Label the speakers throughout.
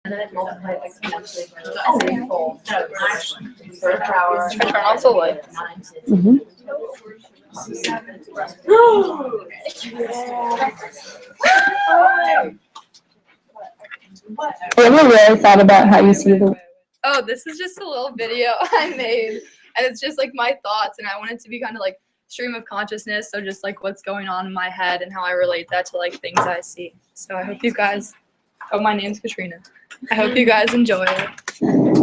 Speaker 1: And then it multiplies exponentially for third power.
Speaker 2: Should I turn off the light?
Speaker 3: Have you ever really thought about how you see the world?
Speaker 2: Oh, this is just a little video I made, and it's just like my thoughts, and I want it to be kind of like stream of consciousness, so just like what's going on in my head and how I relate that to like things I see. So I hope you guys, my name's Katrina. I hope you guys enjoy it.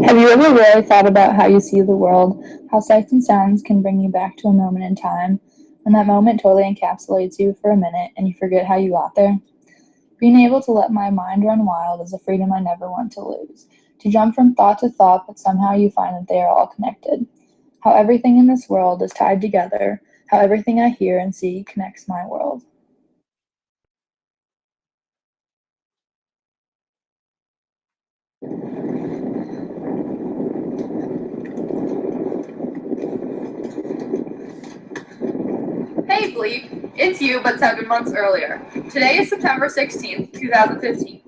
Speaker 3: Have you ever really thought about how you see the world, how sights and sounds can bring you back to a moment in time, and that moment totally encapsulates you for a minute and you forget how you got there? Being able to let my mind run wild is a freedom I never want to lose. To jump from thought to thought, but somehow you find that they are all connected. How everything in this world is tied together, how everything I hear and see connects my world.
Speaker 2: Hey Bleep, it's you but 7 months earlier. Today is September 16th, 2015.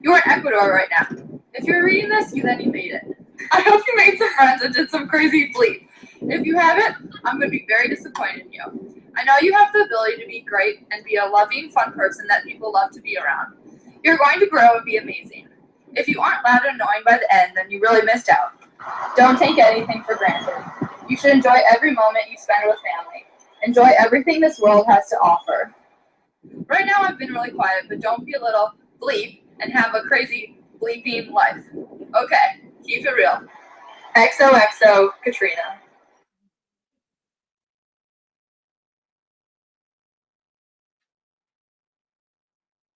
Speaker 2: You're in Ecuador right now. If you're reading this, you made it. I hope you made some friends and did some crazy Bleep. If you haven't, I'm going to be very disappointed in you. I know you have the ability to be great and be a loving, fun person that people love to be around. You're going to grow and be amazing. If you aren't loud and annoying by the end, then you really missed out. Don't take anything for granted. You should enjoy every moment you spend with family. Enjoy everything this world has to offer. Right now I've been really quiet, but don't be a little bleep and have a crazy bleeping life. Okay, keep it real. XOXO, Katrina.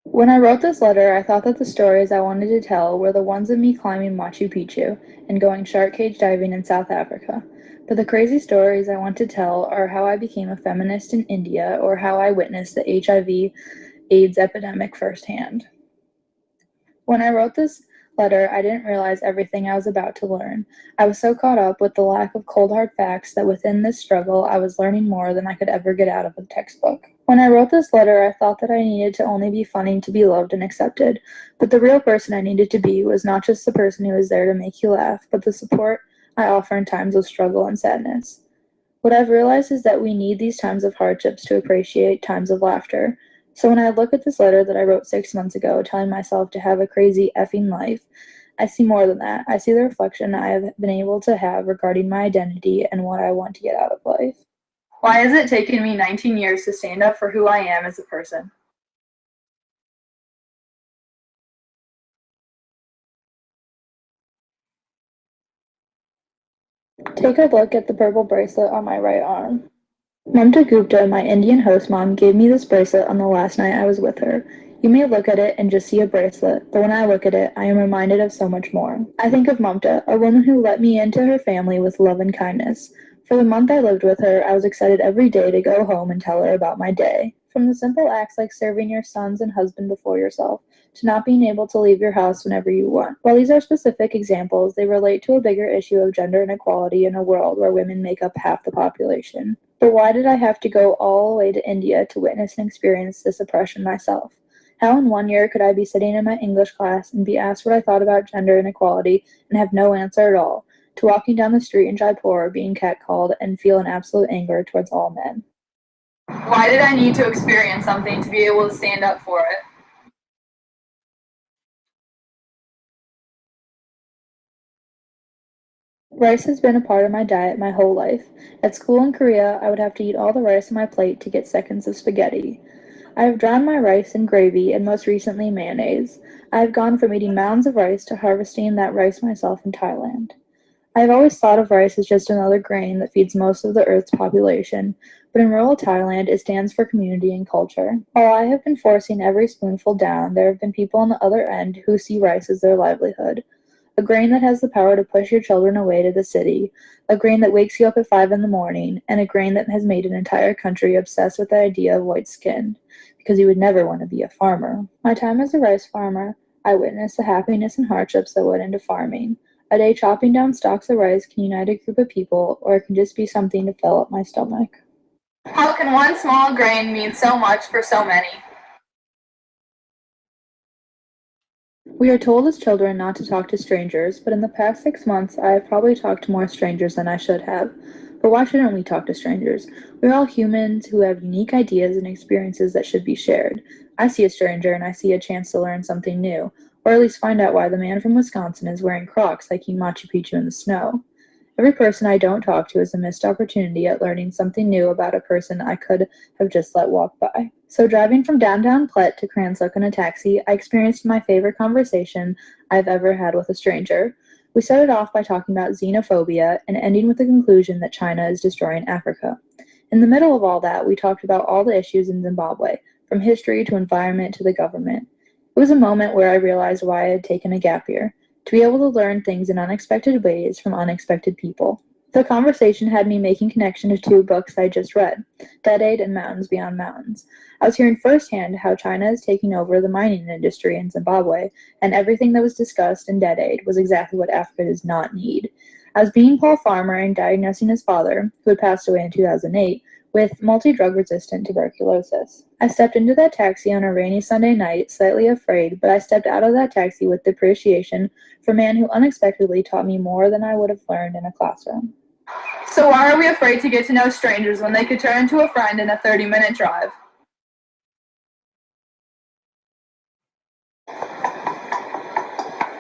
Speaker 3: When I wrote this letter, I thought that the stories I wanted to tell were the ones of me climbing Machu Picchu and going shark cage diving in South Africa. But the crazy stories I want to tell are how I became a feminist in India or how I witnessed the HIV/AIDS epidemic firsthand. When I wrote this letter, I didn't realize everything I was about to learn. I was so caught up with the lack of cold hard facts that within this struggle I was learning more than I could ever get out of a textbook. When I wrote this letter, I thought that I needed to only be funny to be loved and accepted, but the real person I needed to be was not just the person who was there to make you laugh, but the support I offer in times of struggle and sadness. What I've realized is that we need these times of hardships to appreciate times of laughter. So when I look at this letter that I wrote 6 months ago, telling myself to have a crazy effing life, I see more than that. I see the reflection I have been able to have regarding my identity and what I want to get out of life.
Speaker 2: Why has it taken me 19 years to stand up for who I am as a person?
Speaker 3: Take a look at the purple bracelet on my right arm. Mamta Gupta, my Indian host mom, gave me this bracelet on the last night I was with her. You may look at it and just see a bracelet, but when I look at it, I am reminded of so much more. I think of Mamta, a woman who let me into her family with love and kindness. For the month I lived with her, I was excited every day to go home and tell her about my day. From the simple acts like serving your sons and husband before yourself, to not being able to leave your house whenever you want. While these are specific examples, they relate to a bigger issue of gender inequality in a world where women make up half the population. But why did I have to go all the way to India to witness and experience this oppression myself? How in 1 year could I be sitting in my English class and be asked what I thought about gender inequality and have no answer at all, to walking down the street in Jaipur being catcalled and feel an absolute anger towards all men?
Speaker 2: Why did I need to experience something to be able to stand up for it?
Speaker 3: Rice has been a part of my diet my whole life. At school in Korea, I would have to eat all the rice on my plate to get seconds of spaghetti. I have drowned my rice in gravy and most recently mayonnaise. I have gone from eating mounds of rice to harvesting that rice myself in Thailand. I have always thought of rice as just another grain that feeds most of the Earth's population, but in rural Thailand it stands for community and culture. While I have been forcing every spoonful down, there have been people on the other end who see rice as their livelihood. A grain that has the power to push your children away to the city, a grain that wakes you up at 5 in the morning, and a grain that has made an entire country obsessed with the idea of white skin, because you would never want to be a farmer. My time as a rice farmer, I witnessed the happiness and hardships that went into farming. A day chopping down stalks of rice can unite a group of people, or it can just be something to fill up my stomach.
Speaker 2: How can one small grain mean so much for so many?
Speaker 3: We are told as children not to talk to strangers, but in the past 6 months, I have probably talked to more strangers than I should have. But why shouldn't we talk to strangers? We're all humans who have unique ideas and experiences that should be shared. I see a stranger and I see a chance to learn something new, or at least find out why the man from Wisconsin is wearing Crocs hiking Machu Picchu in the snow. Every person I don't talk to is a missed opportunity at learning something new about a person I could have just let walk by. So, driving from downtown Plet to Cranslock in a taxi, I experienced my favorite conversation I've ever had with a stranger. We started off by talking about xenophobia and ending with the conclusion that China is destroying Africa. In the middle of all that, we talked about all the issues in Zimbabwe, from history to environment to the government. It was a moment where I realized why I had taken a gap year to be able to learn things in unexpected ways from unexpected people. The conversation had me making connection to two books I just read, Dead Aid and Mountains Beyond Mountains. I was hearing firsthand how China is taking over the mining industry in Zimbabwe, and everything that was discussed in Dead Aid was exactly what Africa does not need. I was being Paul Farmer and diagnosing his father, who had passed away in 2008, with multi-drug resistant tuberculosis. I stepped into that taxi on a rainy Sunday night, slightly afraid, but I stepped out of that taxi with appreciation for a man who unexpectedly taught me more than I would have learned in a classroom.
Speaker 2: So why are we afraid to get to know strangers when they could turn into a friend in a 30-minute drive?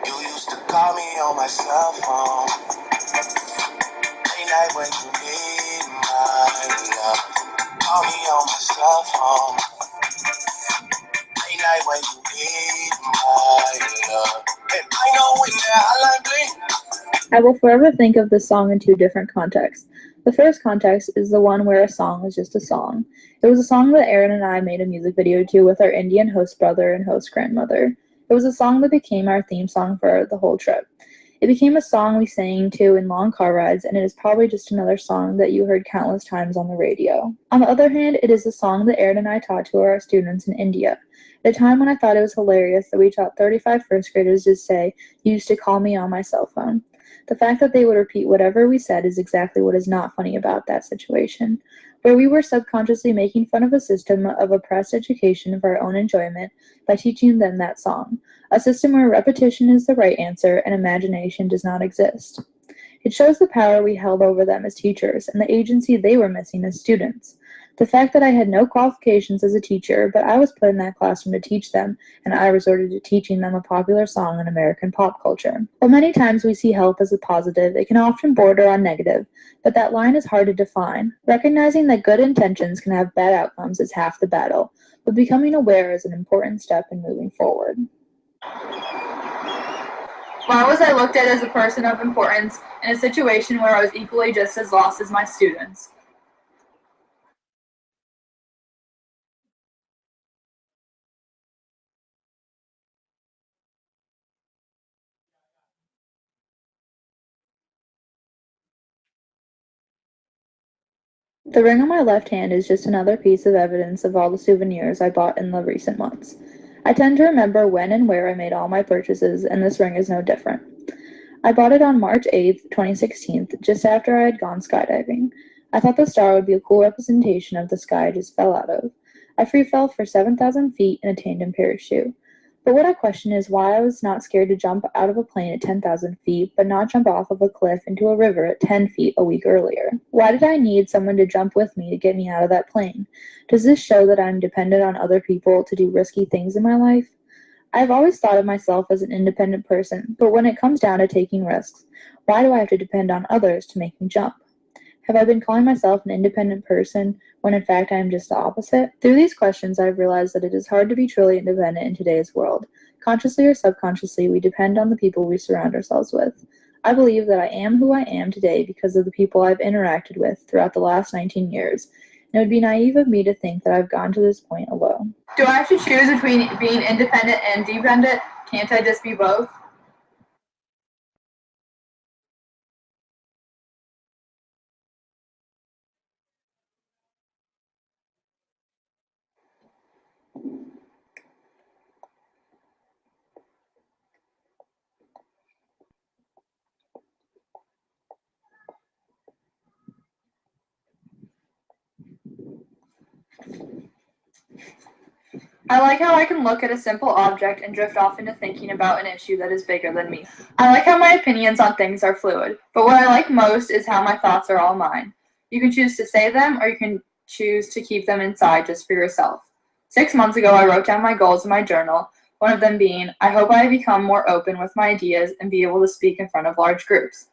Speaker 4: You used to call me on my cell phone. Late night when you need my love. Call me on my cell phone. Late night when you need my love. And I know when that hotline bling.
Speaker 3: I will forever think of this song in two different contexts. The first context is the one where a song is just a song. It was a song that Aaron and I made a music video to with our Indian host brother and host grandmother. It was a song that became our theme song for the whole trip. It became a song we sang to in long car rides, and it is probably just another song that you heard countless times on the radio. On the other hand, it is a song that Aaron and I taught to our students in India. At a time when I thought it was hilarious that we taught 35 first graders to say, "You used to call me on my cell phone." The fact that they would repeat whatever we said is exactly what is not funny about that situation, where we were subconsciously making fun of a system of oppressed education for our own enjoyment by teaching them that song, a system where repetition is the right answer and imagination does not exist. It shows the power we held over them as teachers and the agency they were missing as students. The fact that I had no qualifications as a teacher, but I was put in that classroom to teach them, and I resorted to teaching them a popular song in American pop culture. While many times we see help as a positive, it can often border on negative, but that line is hard to define. Recognizing that good intentions can have bad outcomes is half the battle, but becoming aware is an important step in moving forward.
Speaker 2: Why was I looked at as a person of importance in a situation where I was equally just as lost as my students?
Speaker 3: The ring on my left hand is just another piece of evidence of all the souvenirs I bought in the recent months. I tend to remember when and where I made all my purchases, and this ring is no different. I bought it on March 8th, 2016, just after I had gone skydiving. I thought the star would be a cool representation of the sky I just fell out of. I free fell for 7,000 feet and attained in parachute. But what I question is why I was not scared to jump out of a plane at 10,000 feet, but not jump off of a cliff into a river at 10 feet a week earlier. Why did I need someone to jump with me to get me out of that plane? Does this show that I'm dependent on other people to do risky things in my life? I've always thought of myself as an independent person, but when it comes down to taking risks, why do I have to depend on others to make me jump? Have I been calling myself an independent person when in fact I am just the opposite? Through these questions, I've realized that it is hard to be truly independent in today's world. Consciously or subconsciously, we depend on the people we surround ourselves with. I believe that I am who I am today because of the people I've interacted with throughout the last 19 years, and it would be naive of me to think that I've gotten to this point alone.
Speaker 2: Do I have to choose between being independent and dependent? Can't I just be both? I like how I can look at a simple object and drift off into thinking about an issue that is bigger than me. I like how my opinions on things are fluid, but what I like most is how my thoughts are all mine. You can choose to say them, or you can choose to keep them inside just for yourself. 6 months ago, I wrote down my goals in my journal, one of them being, I hope I become more open with my ideas and be able to speak in front of large groups.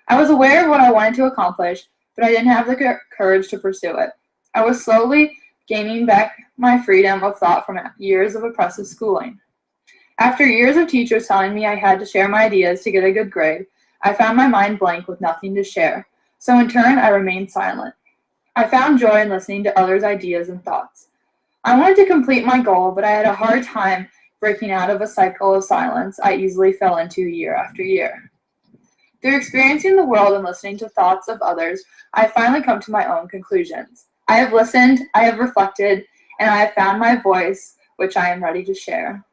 Speaker 2: I was aware of what I wanted to accomplish, but I didn't have the courage to pursue it. I was slowly gaining back my freedom of thought from years of oppressive schooling. After years of teachers telling me I had to share my ideas to get a good grade, I found my mind blank with nothing to share. So in turn, I remained silent. I found joy in listening to others' ideas and thoughts. I wanted to complete my goal, but I had a hard time breaking out of a cycle of silence I easily fell into year after year. Through experiencing the world and listening to thoughts of others, I have finally come to my own conclusions. I have listened, I have reflected, and I have found my voice, which I am ready to share.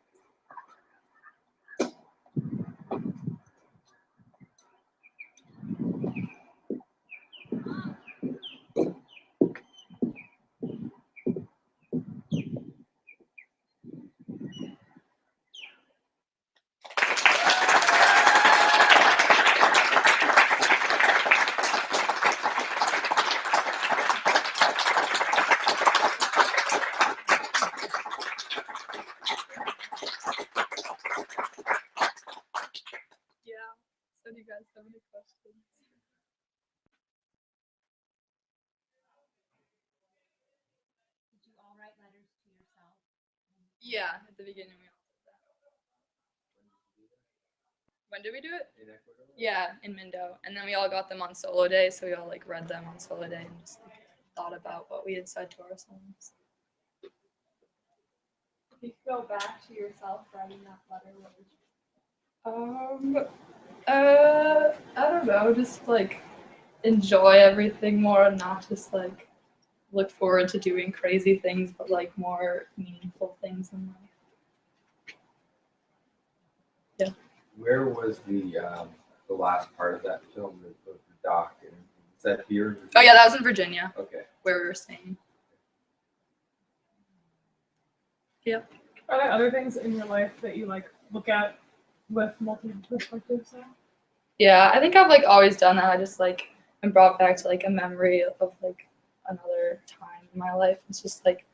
Speaker 2: Yeah, so do you guys have any questions?
Speaker 1: Did you all write letters to yourself?
Speaker 2: Yeah, at the beginning we all did that. When did we do it?
Speaker 5: In Ecuador?
Speaker 2: Yeah, in Mindo. And then we all got them on solo day, so we all like read them on solo day and just like thought about what we had said to ourselves.
Speaker 6: If you could go back to yourself writing that letter, what would you
Speaker 2: I don't know, just like enjoy everything more and not just like look forward to doing crazy things, but like more meaningful things in life.
Speaker 5: Where was the last part of that film, the doc? And is that here?
Speaker 2: Oh yeah, that was in Virginia,
Speaker 5: Okay.
Speaker 2: where we were staying.
Speaker 6: Are there other things in your life that you like look at with multiple perspectives now?
Speaker 2: Yeah, I think I've like always done that. I just like am brought back to like a memory of like another time in my life. It's just like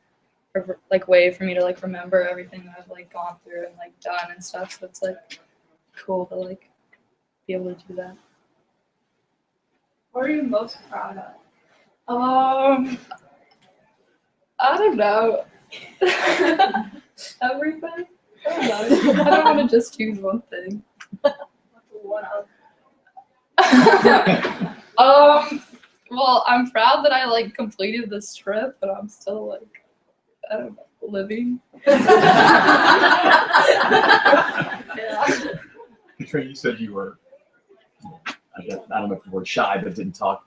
Speaker 2: a like way for me to like remember everything that I've like gone through and like done and stuff. So it's like cool to like be able to do that.
Speaker 6: What are you most proud of?
Speaker 2: I don't know. Everything. I don't know. I don't want to just choose one thing.
Speaker 6: What else?
Speaker 2: Well, I'm proud that I like completed this trip, but I'm still like, I don't know, living. Yeah.
Speaker 7: Katrina, you said you were, I don't know if the word shy, but didn't talk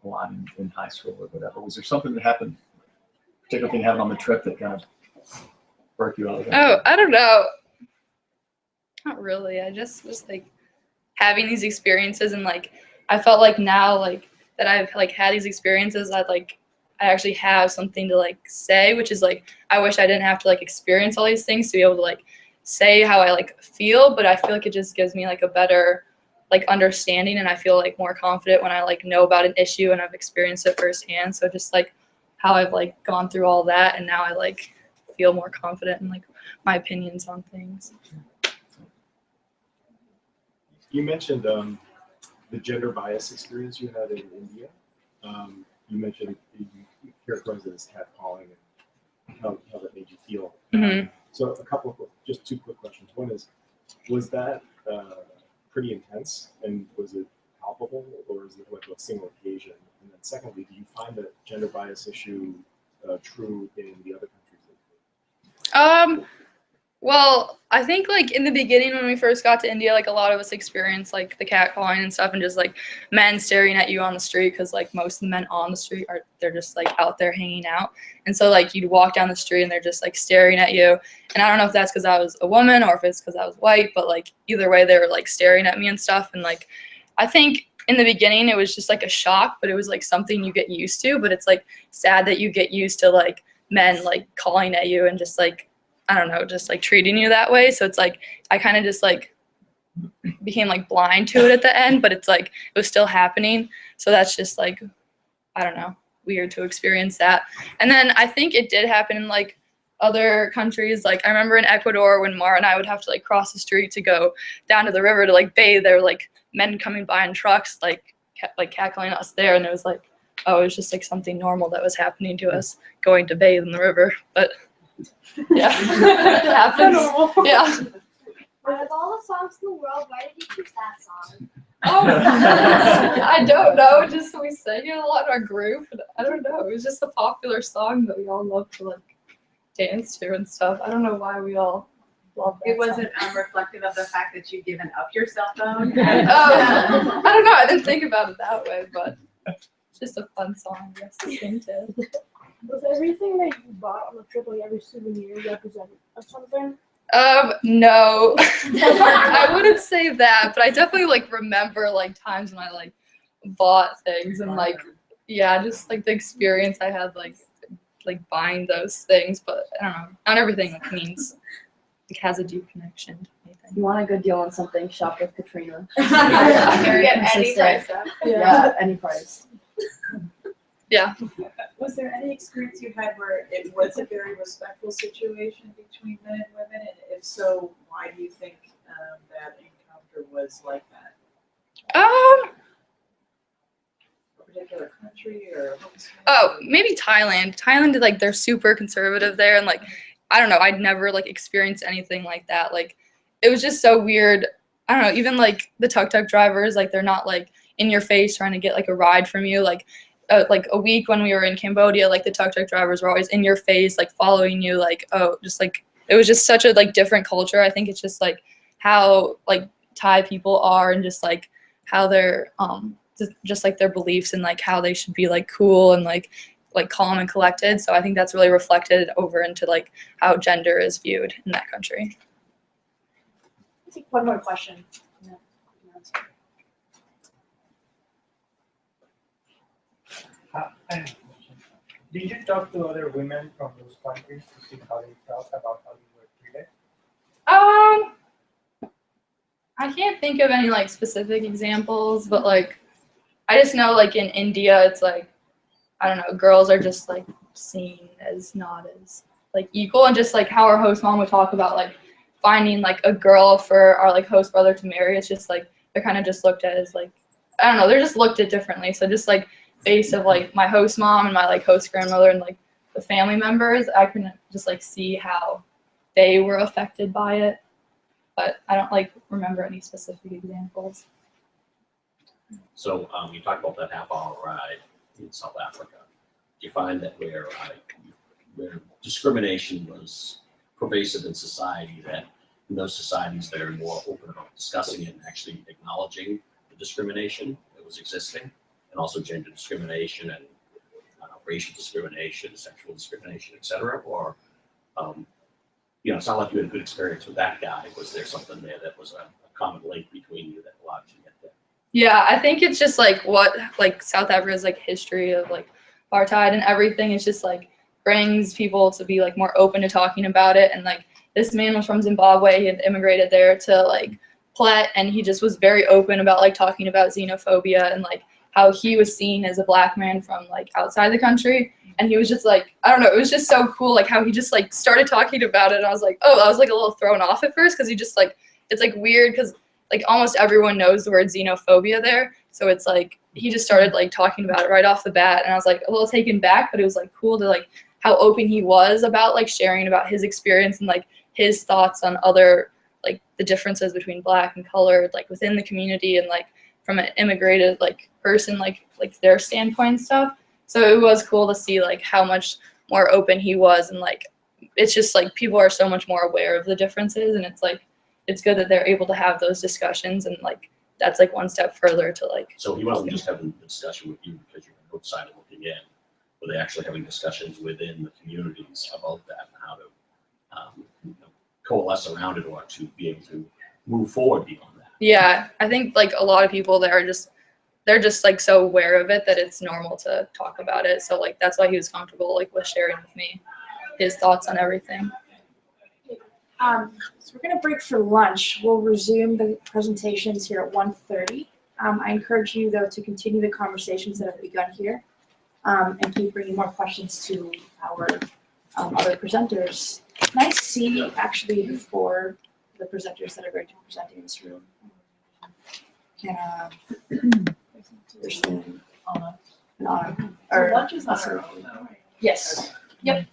Speaker 7: a lot in high school or whatever. Was there something that happened, particular thing happened on the trip that kind of broke you out of that?
Speaker 2: Oh, I don't know. Not really. I just was like having these experiences, and like I felt like now like that I've like had these experiences, I actually have something to like say, which is like I wish I didn't have to like experience all these things to be able to like say how I like feel, but I feel like it just gives me like a better like understanding, and I feel like more confident when I like know about an issue and I've experienced it firsthand. So just like how I've like gone through all that, and now I like feel more confident in like my opinions on things.
Speaker 8: You mentioned the gender bias experience you had in India. You mentioned you characterized it as catcalling and how that made you feel.
Speaker 2: Mhm.
Speaker 8: So just two quick questions. One is, was that pretty intense, and was it palpable, or is it like a single occasion? And then secondly, do you find that gender bias issue true in the other countries?
Speaker 2: Well, I think like in the beginning when we first got to India, like a lot of us experienced like the catcalling and stuff, and just like men staring at you on the street, because like most of the men on the street they're just like out there hanging out, and so like you'd walk down the street and they're just like staring at you. And I don't know if that's because I was a woman or if it's because I was white, but like either way they were like staring at me and stuff. And like I think in the beginning it was just like a shock, but it was like something you get used to. But it's like sad that you get used to like men like calling at you and just like
Speaker 3: I don't know, just like treating you that way. So it's like I kind of just like became like blind to it at the end, but it's like it was still happening. So that's just like, I don't know, weird to experience that. And then I think it did happen in like other countries. Like I remember in Ecuador when Mara and I would have to like cross the street to go down to the river to like bathe. There were like men coming by in trucks like cackling us there, and it was like, oh, it was just like something normal that was happening to us going to bathe in the river. But yeah, it happens. Yeah.
Speaker 9: Out of all the songs in the world, why did you choose that song?
Speaker 3: Oh, I don't know. Just we sang it a lot in our group. And I don't know. It was just a popular song that we all love to like dance to and stuff. I don't know why we all love that.
Speaker 1: It wasn't reflective of the fact that you've given up your cell phone.
Speaker 3: I don't know. I didn't think about it that way, but it's just a fun song, I guess, to sing to.
Speaker 9: Was everything that you bought on the trip, like every souvenir, representative of something?
Speaker 3: No, I wouldn't say that, but I definitely like remember like times when I like bought things and like, yeah, just like the experience I had like buying those things. But I don't know, not everything like means like has a deep connection to anything.
Speaker 10: You want a good deal on something, shop with Katrina.
Speaker 1: Very
Speaker 2: Get any
Speaker 1: consistent.
Speaker 2: price tag.
Speaker 10: Yeah, any price.
Speaker 3: Yeah.
Speaker 11: Was there any experience you had where it was a very respectful situation between men and women? And if so, why do you think that encounter was like that?
Speaker 3: Um.
Speaker 11: A particular country or?
Speaker 3: Oh, maybe Thailand. Thailand, like they're super conservative there, and like I don't know, I'd never like experienced anything like that. Like it was just so weird. I don't know, even like the tuk-tuk drivers, like they're not like in your face trying to get like a ride from you. Like a week when we were in Cambodia, like the tuk-tuk drivers were always in your face, like following you, like, oh, just like it was just such a like different culture. I think it's just like how like Thai people are and just like how they're just like their beliefs and like how they should be like cool and like calm and collected. So I think that's really reflected over into like how gender is viewed in that country.
Speaker 9: I'll take one more question.
Speaker 12: Did you talk to other women from those countries to see how they felt about how you were treated?
Speaker 3: I can't think of any like specific examples, but like I just know like in India it's like I don't know, girls are just like seen as not as like equal, and just like how our host mom would talk about like finding like a girl for our like host brother to marry. It's just like they're kind of just looked at as like I don't know, they're just looked at differently. So just like base of like my host mom and my like host grandmother and like the family members, I can just like see how they were affected by it, but I don't like remember any specific examples.
Speaker 13: So you talked about that half-hour ride in South Africa. Do you find that where discrimination was pervasive in society, that in those societies they're more open about discussing it and actually acknowledging the discrimination that was existing? And also gender discrimination and racial discrimination, sexual discrimination, etc. Or, it's not like you had a good experience with that guy. Was there something there that was a common link between you that allowed you to get there?
Speaker 3: Yeah, I think it's just like what like South Africa's like history of like apartheid and everything. It's just like brings people to be like more open to talking about it. And like this man was from Zimbabwe. He had immigrated there to like Plet, and he just was very open about like talking about xenophobia and like how he was seen as a black man from like outside the country. And he was just like, I don't know, it was just so cool like how he just like started talking about it. And I was like, oh, I was like a little thrown off at first because he just like, it's like weird because like almost everyone knows the word xenophobia there. So it's like, he just started like talking about it right off the bat. And I was like a little taken back, but it was like cool to like how open he was about like sharing about his experience and like his thoughts on other, like the differences between black and colored, like within the community and like from an immigrated like person, like their standpoint and stuff. So it was cool to see like how much more open he was, and like it's just like people are so much more aware of the differences, and it's like it's good that they're able to have those discussions, and like that's like one step further to like.
Speaker 13: So he wasn't just having a discussion with you because you're an outsider looking in. Were they actually having discussions within the communities about that and how to coalesce around it or to be able to move forward beyond that?
Speaker 3: Yeah, I think like a lot of people there are they're just like so aware of it that it's normal to talk about it. So like that's why he was comfortable like with sharing with me his thoughts on everything.
Speaker 9: So we're gonna break for lunch. We'll resume the presentations here at 1:30. I encourage you though to continue the conversations that have begun here, and keep bringing more questions to our other presenters. Nice to see actually for the presenters that are going to be presenting in this room. Hannah, Kirsten, and Anna. Or
Speaker 11: Lunch is not
Speaker 9: also-
Speaker 11: early.
Speaker 9: Yes. Yep.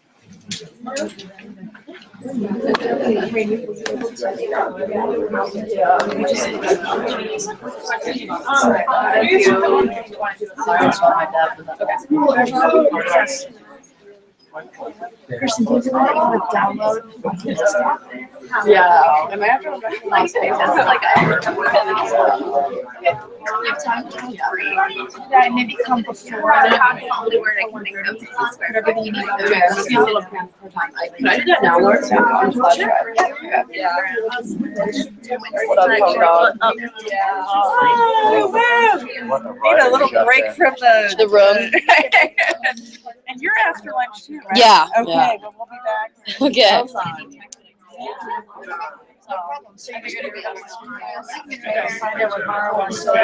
Speaker 9: Kirsten, do you want to download?
Speaker 10: Yeah. Am I after last page? That's like
Speaker 9: You have time to yeah, maybe come before.
Speaker 10: probably where I can think of
Speaker 9: Whatever you need.
Speaker 10: Okay, let's do a little plan for time. Can I do that now, Laura? On the flash drive? Yeah. What up, Coco?
Speaker 11: Need a little break from
Speaker 10: The room.
Speaker 11: And you're after lunch too, right?
Speaker 10: Yeah,
Speaker 11: Okay,
Speaker 10: yeah.
Speaker 11: but we'll be back.
Speaker 10: Okay.
Speaker 11: Hold on. So you're gonna be find out what Mara wants to do.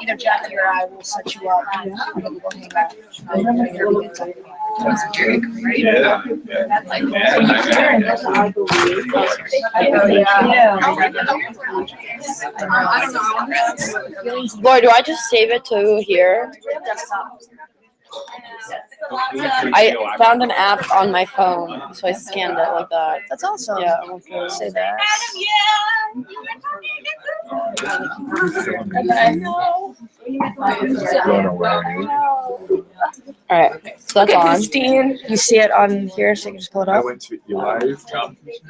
Speaker 11: Either Jackie or I will set you up. And we'll go hang out. That's very great.
Speaker 5: Yeah.
Speaker 10: Laura, do I just save it to here? I found an app on my phone, so I scanned it like that.
Speaker 9: That's awesome.
Speaker 10: Yeah, I'm gonna say that. Alright, so that's on.
Speaker 9: Christine, you see it on here, so you can just pull it
Speaker 14: I
Speaker 9: up.
Speaker 14: went to Eli's.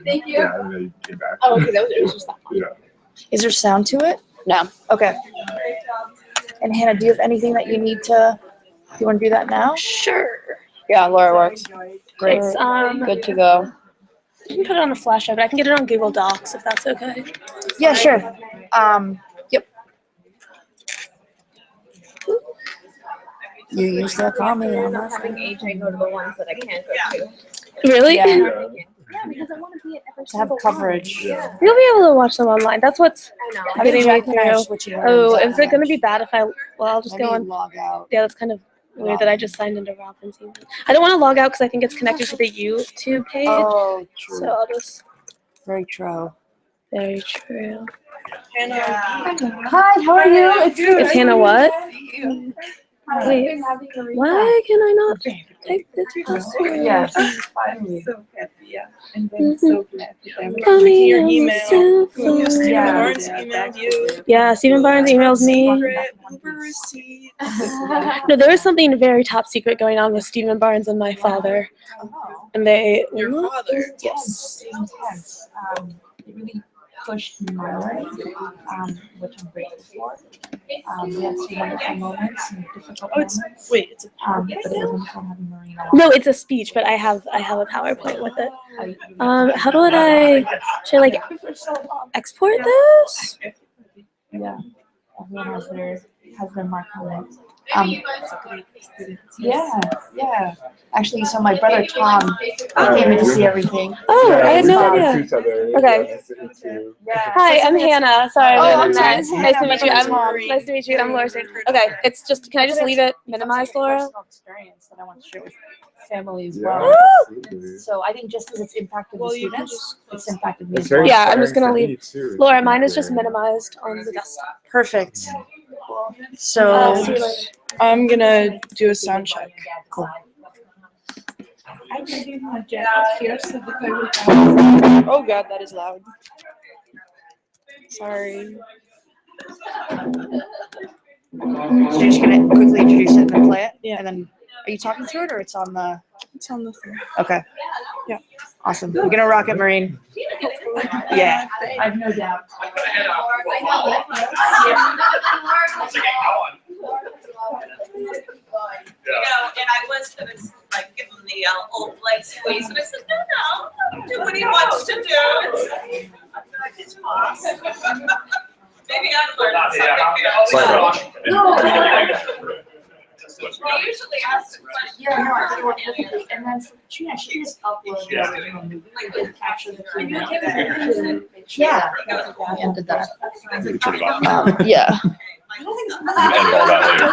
Speaker 9: Thank you.
Speaker 14: Yeah, and then he came back.
Speaker 9: Oh, okay, it was just that.
Speaker 14: Yeah.
Speaker 9: Is there sound to it?
Speaker 10: No.
Speaker 9: Okay. And Hannah, do you have anything that you need to, do you want to do that now?
Speaker 10: Sure. Yeah, Laura works.
Speaker 9: Great.
Speaker 15: It's,
Speaker 10: Good to go.
Speaker 15: you can put it on a flash drive, but I can get it on Google Docs if that's okay.
Speaker 9: Yeah, sure. Yep. You used to call me on that.
Speaker 16: Having AJ go to the ones that I can't go to.
Speaker 15: Really?
Speaker 9: Yeah.
Speaker 16: Yeah, because I want to be at every
Speaker 9: To have
Speaker 16: single
Speaker 9: coverage.
Speaker 14: Yeah.
Speaker 15: You'll be able to watch them online. That's what's
Speaker 16: I know.
Speaker 9: I think
Speaker 15: getting me
Speaker 9: Jack and I are
Speaker 15: through.
Speaker 9: switching
Speaker 15: Oh,
Speaker 9: rooms.
Speaker 15: is it going to be bad if I? Well, I'll just go
Speaker 9: Maybe
Speaker 15: on.
Speaker 9: log out.
Speaker 15: Yeah, that's kind of weird that I just signed into Robin's email. I don't want to log out because I think it's connected to the YouTube page.
Speaker 9: Oh, true.
Speaker 15: So I'll just.
Speaker 9: Very true.
Speaker 15: Very true.
Speaker 11: Hannah.
Speaker 9: Hi, how are you?
Speaker 15: It's Hannah. What? Wait.
Speaker 9: Having a
Speaker 15: Why can I not type this password?
Speaker 9: Yes.
Speaker 11: I'm so happy, yeah. And then so glad that I'm
Speaker 15: Call me
Speaker 11: your
Speaker 15: on my
Speaker 11: email.
Speaker 15: cell phone.
Speaker 11: Stephen
Speaker 9: Yeah.
Speaker 11: Barnes emailed you.
Speaker 15: Yeah, Stephen Barnes emails me.
Speaker 11: Uber receipt.
Speaker 15: No, there was something very top secret going on with Stephen Barnes and my father, and they.
Speaker 11: Your father.
Speaker 9: Yes. Intense. It really pushed my life, which I'm grateful for. We had some wonderful moments and difficult moments.
Speaker 11: Wait, it's a
Speaker 9: But it was wonderful having Marina.
Speaker 15: No, it's a speech, but I have a PowerPoint with it. How do should I like export this?
Speaker 9: Yeah. Everyone has their mark on it. Yeah. Actually, so my brother Tom came in to see everything.
Speaker 15: Oh, I had no
Speaker 14: We
Speaker 15: idea.
Speaker 14: found each other.
Speaker 15: Okay. Hi, I'm Hannah. Sorry,
Speaker 9: Oh, I'm
Speaker 15: nice
Speaker 9: sorry.
Speaker 15: to meet you.
Speaker 9: Hannah.
Speaker 15: Nice to meet you. I'm Laura. Okay, it's just. Can I just leave it minimized, Laura?
Speaker 9: Personal experience that I want to share with family as
Speaker 14: Yeah,
Speaker 9: well.
Speaker 14: absolutely.
Speaker 9: So I think just because it's impacted the students, it's impacted me
Speaker 14: It's
Speaker 9: as well.
Speaker 14: very
Speaker 15: Yeah, I'm just
Speaker 14: inspiring
Speaker 15: gonna
Speaker 14: for
Speaker 15: leave.
Speaker 14: me, too.
Speaker 15: Laura, mine is just minimized on the desktop.
Speaker 9: Perfect.
Speaker 15: See
Speaker 9: So
Speaker 15: you later.
Speaker 9: I'm gonna do a sound check. Cool.
Speaker 11: I didn't have Jackie here, so that I would.
Speaker 9: Oh God, that is loud. Sorry. So you're just gonna quickly introduce it and then play it?
Speaker 15: Yeah.
Speaker 9: And then, are you talking through it or it's on the?
Speaker 15: It's on the phone.
Speaker 9: Okay.
Speaker 15: Yeah.
Speaker 9: Awesome. We're gonna rock it, Marine. Yeah.
Speaker 11: I've no doubt.
Speaker 17: You know, and I was gonna like give him the old leg squeeze, and I said, no, do what he wants to do. It's not his boss. Maybe I'm learning something. They usually ask the question.
Speaker 9: Yeah, no, I think it worked perfectly. And then for Katrina, she can just upload the original movie, like capture the Q&A. Yeah.
Speaker 15: I ended that.
Speaker 14: You can turn it off.
Speaker 15: Yeah.
Speaker 14: You can edit all that later.